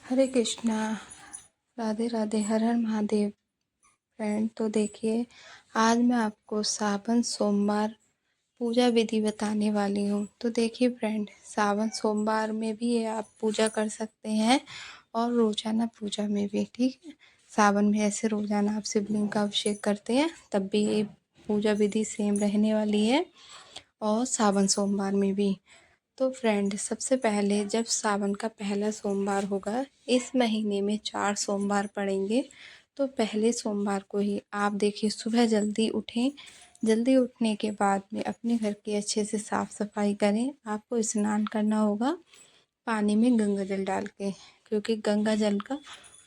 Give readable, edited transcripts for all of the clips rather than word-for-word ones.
हरे कृष्णा। राधे राधे। हर हर Mahadev. Friend, तो देखिए, आज मैं आपको सावन सोमवार पूजा विधि बताने वाली हूँ। तो देखिए फ्रेंड, सावन सोमवार में भी ये आप पूजा कर सकते हैं और रोजाना पूजा में भी। ठीक है, सावन में ऐसे रोजाना आप शिवलिंग का अभिषेक करते हैं तब भी ये पूजा विधि सेम रहने वाली है, और सावन सोमवार में भी। तो फ्रेंड, सबसे पहले जब सावन का पहला सोमवार होगा, इस महीने में 4 सोमवार पड़ेंगे, तो पहले सोमवार को ही आप देखिए सुबह जल्दी उठें। जल्दी उठने के बाद में अपने घर की अच्छे से साफ़ सफाई करें। आपको स्नान करना होगा पानी में गंगा जल डाल के, क्योंकि गंगा जल का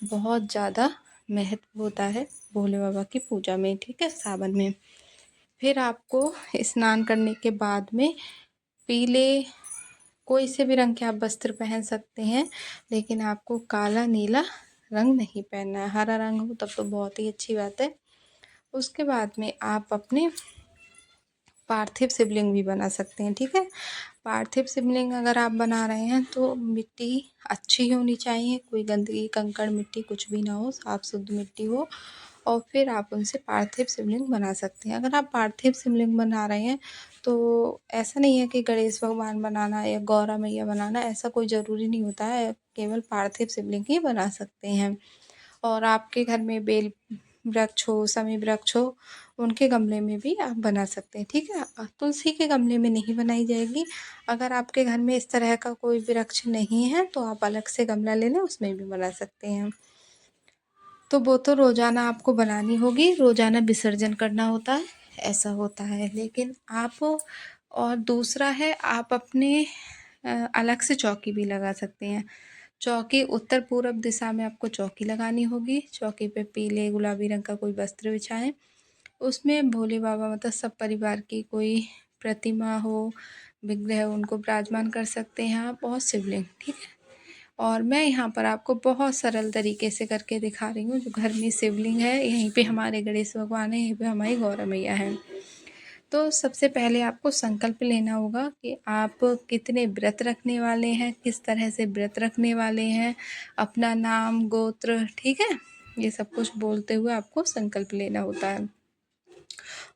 बहुत ज़्यादा महत्व होता है भोले बाबा की पूजा में। ठीक है, सावन में। फिर आपको स्नान करने के बाद में पीले कोई से भी रंग के आप वस्त्र पहन सकते हैं, लेकिन आपको काला नीला रंग नहीं पहनना है। हरा रंग हो तब तो बहुत ही अच्छी बात है। उसके बाद में आप अपने पार्थिव शिवलिंग भी बना सकते हैं। ठीक है, पार्थिव शिवलिंग अगर आप बना रहे हैं तो मिट्टी अच्छी होनी चाहिए, कोई गंदगी कंकड़ मिट्टी कुछ भी ना हो, साफ शुद्ध मिट्टी हो, और फिर आप उनसे पार्थिव शिवलिंग बना सकते हैं। अगर आप पार्थिव शिवलिंग बना रहे हैं तो ऐसा नहीं है कि गणेश भगवान बनाना या गौरा मैया बनाना, ऐसा कोई ज़रूरी नहीं होता है। केवल पार्थिव शिवलिंग ही बना सकते हैं। और आपके घर में बेल वृक्ष हो, शमी वृक्ष हो, उनके गमले में भी आप बना सकते हैं। ठीक है, तुलसी के गमले में नहीं बनाई जाएगी। अगर आपके घर में इस तरह का कोई वृक्ष नहीं है तो आप अलग से गमला ले लें, उसमें भी बना सकते हैं। तो वो तो रोज़ाना आपको बनानी होगी, रोज़ाना विसर्जन करना होता है, ऐसा होता है। लेकिन आप, और दूसरा है, आप अपने अलग से चौकी भी लगा सकते हैं। चौकी उत्तर पूर्व दिशा में आपको चौकी लगानी होगी। चौकी पे पीले गुलाबी रंग का कोई वस्त्र बिछाएं, उसमें भोले बाबा मतलब सब परिवार की कोई प्रतिमा हो, विग्रह हो, उनको विराजमान कर सकते हैं आप, और शिवलिंग। ठीक है, और मैं यहाँ पर आपको बहुत सरल तरीके से करके दिखा रही हूँ। जो घर में शिवलिंग है, यहीं पे हमारे गणेश भगवान है, यहीं पे हमारी गौरा मैया है। तो सबसे पहले आपको संकल्प लेना होगा कि आप कितने व्रत रखने वाले हैं, किस तरह से व्रत रखने वाले हैं, अपना नाम गोत्र। ठीक है, ये सब कुछ बोलते हुए आपको संकल्प लेना होता है।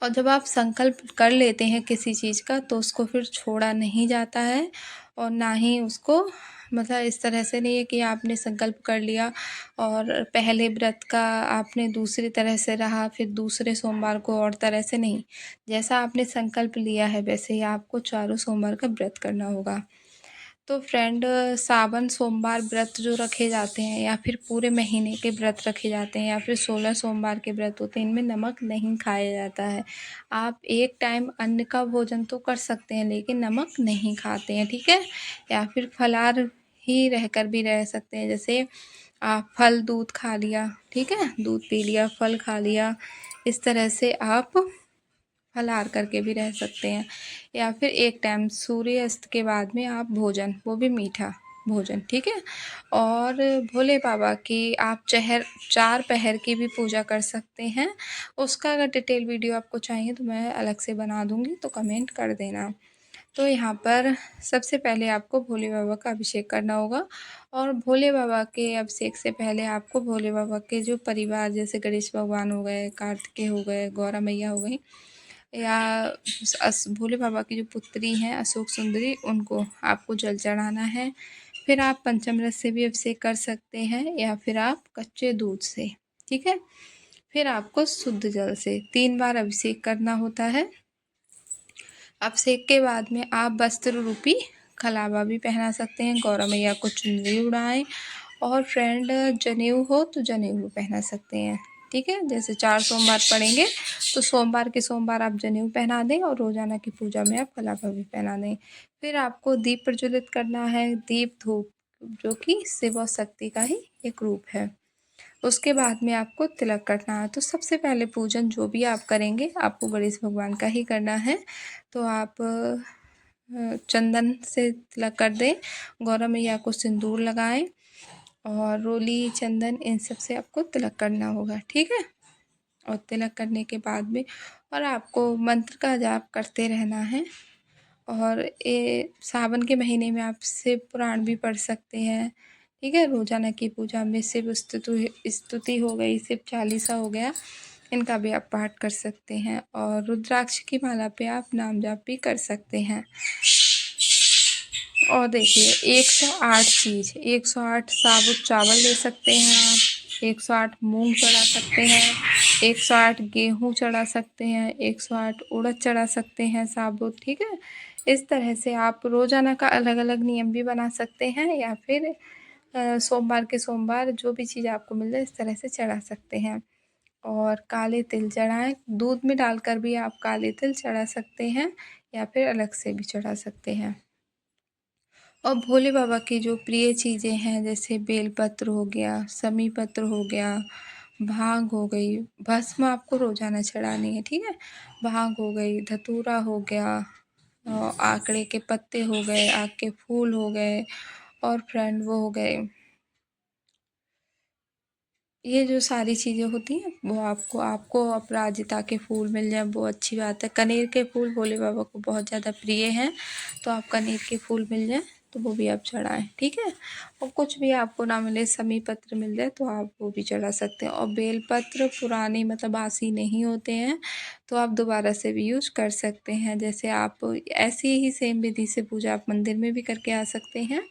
और जब आप संकल्प कर लेते हैं किसी चीज़ का तो उसको फिर छोड़ा नहीं जाता है, और ना ही उसको, मतलब इस तरह से नहीं है कि आपने संकल्प कर लिया और पहले व्रत का आपने दूसरी तरह से रहा, फिर दूसरे सोमवार को और तरह से नहीं। जैसा आपने संकल्प लिया है वैसे ही आपको चारों सोमवार का व्रत करना होगा। तो फ्रेंड, सावन सोमवार व्रत जो रखे जाते हैं, या फिर पूरे महीने के व्रत रखे जाते हैं, या फिर 16 सोमवार के व्रत होते हैं, इनमें नमक नहीं खाया जाता है। आप एक टाइम अन्न का भोजन तो कर सकते हैं लेकिन नमक नहीं खाते हैं। ठीक है, या फिर फलाहार ही रहकर भी रह सकते हैं। जैसे आप फल दूध खा लिया, ठीक है, दूध पी लिया, फल खा लिया, इस तरह से आप फलाहार करके भी रह सकते हैं। या फिर एक टाइम सूर्यास्त के बाद में आप भोजन, वो भी मीठा भोजन। ठीक है, और भोले बाबा की आप 4 पहर की भी पूजा कर सकते हैं। उसका अगर डिटेल वीडियो आपको चाहिए तो मैं अलग से बना दूंगी, तो कमेंट कर देना। तो यहाँ पर सबसे पहले आपको भोले बाबा का अभिषेक करना होगा, और भोले बाबा के अभिषेक से पहले आपको भोले बाबा के जो परिवार, जैसे गणेश भगवान हो गए, कार्तिकेय हो गए, गौरा मैया हो गई, या भोले बाबा की जो पुत्री हैं अशोक सुंदरी, उनको आपको जल चढ़ाना है। फिर आप पंचामृत से भी अभिषेक कर सकते हैं, या फिर आप कच्चे दूध से। ठीक है, फिर आपको शुद्ध जल से 3 बार अभिषेक करना होता है। अभिषेक के बाद में आप वस्त्र रूपी कलावा भी पहना सकते हैं, गौरा मैया को चुनरी उड़ाएं, और फ्रेंड जनेऊ हो तो जनेऊ भी पहना सकते हैं। ठीक है, जैसे 4 सोमवार पड़ेंगे तो सोमवार के सोमवार आप जनेऊ पहना दें, और रोजाना की पूजा में आप कलावा भी पहना दें। फिर आपको दीप प्रज्वलित करना है, दीप धूप, जो कि शिव और शक्ति का ही एक रूप है। उसके बाद में आपको तिलक करना है। तो सबसे पहले पूजन जो भी आप करेंगे आपको गणेश भगवान का ही करना है। तो आप चंदन से तिलक कर दें, गौरा मैया को सिंदूर लगाएं, और रोली चंदन इन सब से आपको तिलक करना होगा। ठीक है, और तिलक करने के बाद में, और आपको मंत्र का जाप करते रहना है। और ये सावन के महीने में आप शिव पुराण भी पढ़ सकते हैं, ठीक है। रोजाना की पूजा में शिव स्तुति हो गई, शिव चालीसा हो गया, इनका भी आप पाठ कर सकते हैं। और रुद्राक्ष की माला पे आप नाम जाप भी कर सकते हैं। और देखिए 108 चीज़, 108 साबुत चावल ले सकते हैं आप, 108 मूंग चढ़ा सकते हैं, 108 गेहूँ चढ़ा सकते हैं, 108 उड़द चढ़ा सकते हैं साबुत। ठीक है। इस तरह से आप रोज़ाना का अलग अलग नियम भी बना सकते हैं, या फिर सोमवार के सोमवार जो भी चीज़ आपको मिल जाए इस तरह से चढ़ा सकते हैं। और काले तिल चढ़ाएं, दूध में डालकर भी आप काले तिल चढ़ा सकते हैं, या फिर अलग से भी चढ़ा सकते हैं। और भोले बाबा की जो प्रिय चीज़ें हैं, जैसे बेलपत्र हो गया, समी पत्र हो गया, भांग हो गई, भस्म आपको रोज़ाना चढ़ानी है। ठीक है। भांग हो गई, धतूरा हो गया, आकड़े के पत्ते हो गए, आक के फूल हो गए, और फ्रेंड वो हो गए, ये जो सारी चीज़ें होती हैं वो आपको आपको अपराजिता के फूल मिल जाए वो अच्छी बात है। कनेर के फूल भोले बाबा को बहुत ज़्यादा प्रिय हैं, तो आप कनेर के फूल मिल जाए तो वो भी आप चढ़ाएं। ठीक है। और कुछ भी आपको ना मिले, समी पत्र मिल जाए तो आप वो भी चढ़ा सकते हैं। और बेलपत्र पुराने मतलब बासी नहीं होते हैं, तो आप दोबारा से भी यूज कर सकते हैं। जैसे आप ऐसी ही सेम विधि से पूजा आप मंदिर में भी करके आ सकते हैं,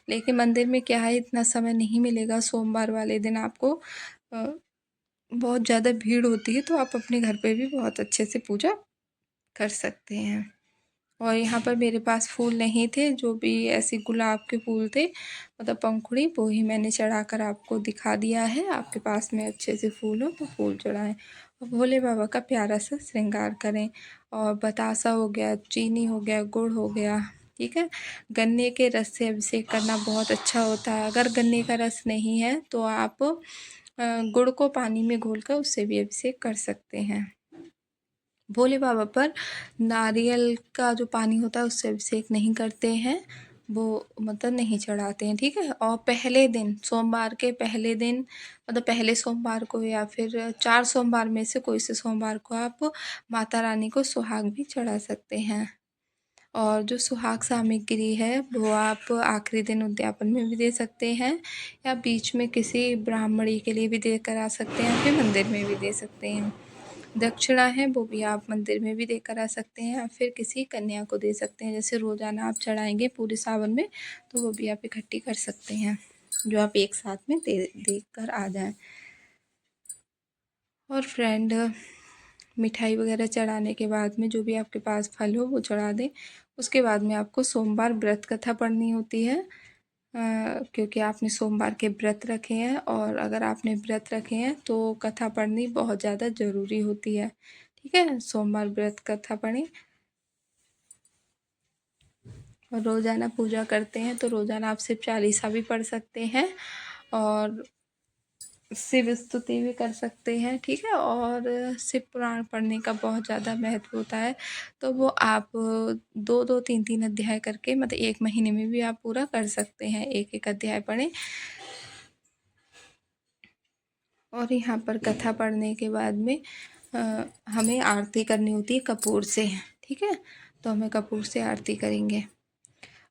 लेकिन मंदिर में क्या है, इतना समय नहीं मिलेगा। सोमवार वाले दिन आपको बहुत ज़्यादा भीड़ होती है, तो आप अपने घर पे भी बहुत अच्छे से पूजा कर सकते हैं। और यहाँ पर मेरे पास फूल नहीं थे, जो भी ऐसे गुलाब के फूल थे मतलब पंखुड़ी, वो ही मैंने चढ़ाकर आपको दिखा दिया है। आपके पास में अच्छे से फूल हो तो फूल चढ़ाएं, और भोले बाबा का प्यारा सा श्रृंगार करें। और बतासा हो गया, चीनी हो गया, गुड़ हो गया। ठीक है। गन्ने के रस से अभिषेक करना बहुत अच्छा होता है। अगर गन्ने का रस नहीं है तो आप गुड़ को पानी में घोलकर उससे भी अभिषेक कर सकते हैं। भोले बाबा पर नारियल का जो पानी होता है उससे अभिषेक नहीं करते हैं, वो मतलब नहीं चढ़ाते हैं। ठीक है। और पहले दिन, सोमवार के पहले दिन, मतलब पहले सोमवार को या फिर 4 सोमवार में से कोई से सोमवार को आप माता रानी को सुहाग भी चढ़ा सकते हैं। और जो सुहाग सामग्री है वो आप आखिरी दिन उद्यापन में भी दे सकते हैं, या बीच में किसी ब्राह्मणी के लिए भी दे कर आ सकते हैं, या फिर मंदिर में भी दे सकते हैं। दक्षिणा है वो भी आप मंदिर में भी देकर आ सकते हैं, या फिर किसी कन्या को दे सकते हैं। जैसे रोज़ाना आप चढ़ाएंगे पूरे सावन में, तो वो भी आप इकट्ठी कर सकते हैं, जो आप एक साथ में दे कर आ जाएं। और फ्रेंड, मिठाई वगैरह चढ़ाने के बाद में जो भी आपके पास फल हो वो चढ़ा दें। उसके बाद में आपको सोमवार व्रत कथा पढ़नी होती है, क्योंकि आपने सोमवार के व्रत रखे हैं, और अगर आपने व्रत रखे हैं तो कथा पढ़नी बहुत ज़्यादा ज़रूरी होती है। ठीक है। सोमवार व्रत कथा पढ़ें। और रोज़ाना पूजा करते हैं तो रोज़ाना आप शिव चालीसा भी पढ़ सकते हैं, और शिव स्तुति भी कर सकते हैं। ठीक है। और शिव पुराण पढ़ने का बहुत ज़्यादा महत्व होता है, तो वो आप 2-2 3-3 अध्याय करके मतलब 1 महीने में भी आप पूरा कर सकते हैं, एक एक अध्याय पढ़ें। और यहाँ पर कथा पढ़ने के बाद में हमें आरती करनी होती है कपूर से। ठीक है। तो हमें कपूर से आरती करेंगे।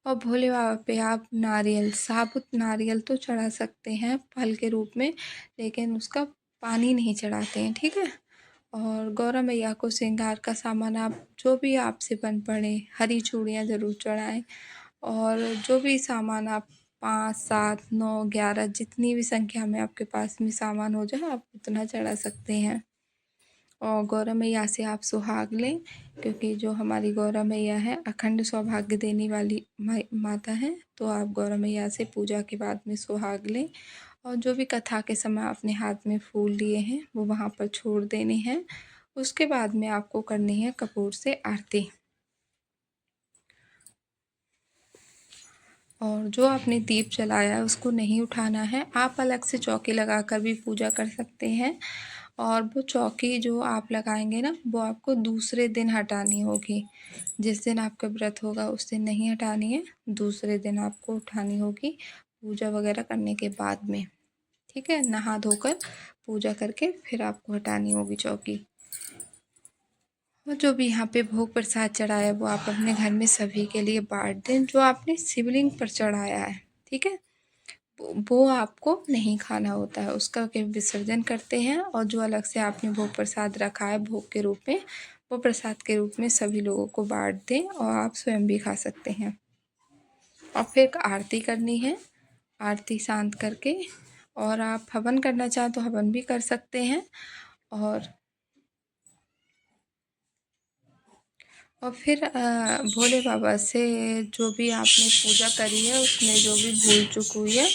और भोले बाबा पे आप नारियल, साबुत नारियल तो चढ़ा सकते हैं फल के रूप में, लेकिन उसका पानी नहीं चढ़ाते हैं। ठीक है। और गौरा मैया को श्रृंगार का सामान आप जो भी आपसे बन पड़े, हरी चूड़ियाँ ज़रूर चढ़ाएं। और जो भी सामान आप 5 7 9 11 जितनी भी संख्या में आपके पास में सामान हो जाए आप उतना चढ़ा सकते हैं। और गौरा मैया से आप सुहाग लें, क्योंकि जो हमारी गौरा मैया है अखंड सौभाग्य देने वाली माता है, तो आप गौरा मैया से पूजा के बाद में सुहाग लें। और जो भी कथा के समय अपने हाथ में फूल लिए हैं वो वहाँ पर छोड़ देने हैं। उसके बाद में आपको करनी है कपूर से आरती। और जो आपने दीप जलाया है उसको नहीं उठाना है, आप अलग से चौकी लगाकर भी पूजा कर सकते हैं। और वो चौकी जो आप लगाएंगे ना वो आपको दूसरे दिन हटानी होगी। जिस दिन आपका व्रत होगा उस दिन नहीं हटानी है, दूसरे दिन आपको उठानी होगी पूजा वगैरह करने के बाद में। ठीक है। नहा धोकर पूजा करके फिर आपको हटानी होगी चौकी। और जो भी यहाँ पे भोग प्रसाद चढ़ाया है वो आप अपने घर में सभी के लिए बांट दें, जो आपने शिवलिंग पर चढ़ाया है। ठीक है। वो आपको नहीं खाना होता है, उसका केवल विसर्जन करते हैं। और जो अलग से आपने भोग प्रसाद रखा है भोग के रूप में, वो प्रसाद के रूप में सभी लोगों को बांट दें और आप स्वयं भी खा सकते हैं। और फिर आरती करनी है, आरती शांत करके, और आप हवन करना चाहें तो हवन भी कर सकते हैं। और फिर भोले बाबा से जो भी आपने पूजा करी है उसमें जो भी भूल चूक हुई है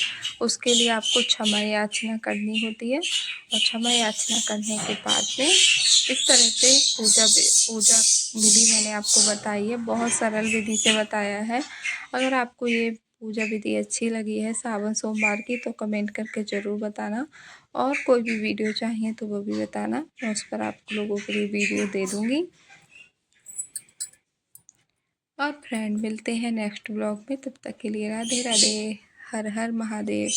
उसके लिए आपको क्षमा याचना करनी होती है। और क्षमा याचना करने के बाद में इस तरह से पूजा विधि मैंने आपको बताई है, बहुत सरल विधि से बताया है। अगर आपको ये पूजा विधि अच्छी लगी है सावन सोमवार की तो कमेंट करके ज़रूर बताना, और कोई भी वीडियो चाहिए तो वो भी बताना, मैं उस पर आप लोगों के लिए वीडियो दे दूँगी। और फ्रेंड मिलते हैं नेक्स्ट ब्लॉग में, तब तक के लिए राधे राधे, हर हर महादेव।